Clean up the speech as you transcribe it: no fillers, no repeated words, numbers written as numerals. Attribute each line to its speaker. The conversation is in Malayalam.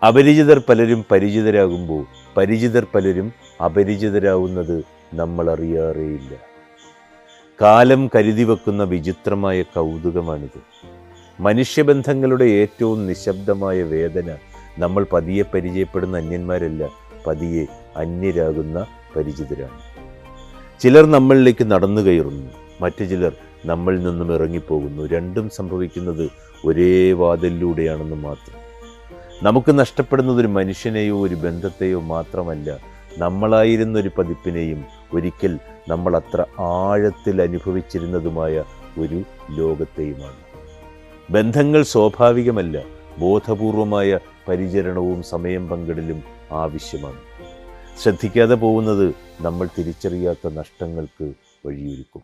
Speaker 1: അപരിചിതർ പലരും പരിചിതരാകുമ്പോൾ പരിചിതർ പലരും അപരിചിതരാവുന്നത് നമ്മൾ അറിയാറേയില്ല. കാലം കരുതി വെക്കുന്ന വിചിത്രമായ കൗതുകമാണിത്. മനുഷ്യബന്ധങ്ങളുടെ ഏറ്റവും നിശബ്ദമായ വേദന നമ്മൾ പതിയെ പരിചയപ്പെടുന്ന അന്യന്മാരല്ല, പതിയെ അന്യരാകുന്ന പരിചിതരാണ്. ചിലർ നമ്മളിലേക്ക് നടന്നു കയറുന്നു, മറ്റു ചിലർ നമ്മളിൽ നിന്നും ഇറങ്ങിപ്പോകുന്നു. രണ്ടും സംഭവിക്കുന്നത് ഒരേ വാതിലിലൂടെയാണെന്ന് മാത്രം. നമുക്ക് നഷ്ടപ്പെടുന്നത് ഒരു മനുഷ്യനെയോ ഒരു ബന്ധത്തെയോ മാത്രമല്ല, നമ്മളായിരുന്നൊരു പതിപ്പിനെയും ഒരിക്കൽ നമ്മൾ അത്ര ആഴത്തിൽ അനുഭവിച്ചിരുന്നതുമായ ഒരു ലോകത്തെയുമാണ്. ബന്ധങ്ങൾ സ്വാഭാവികമല്ല, ബോധപൂർവമായ പരിചരണവും സമയം പങ്കിടലും ആവശ്യമാണ്. ശ്രദ്ധിക്കാതെ പോകുന്നത് നമ്മൾ തിരിച്ചറിയാത്ത നഷ്ടങ്ങൾക്ക് വഴിയൊരുക്കും.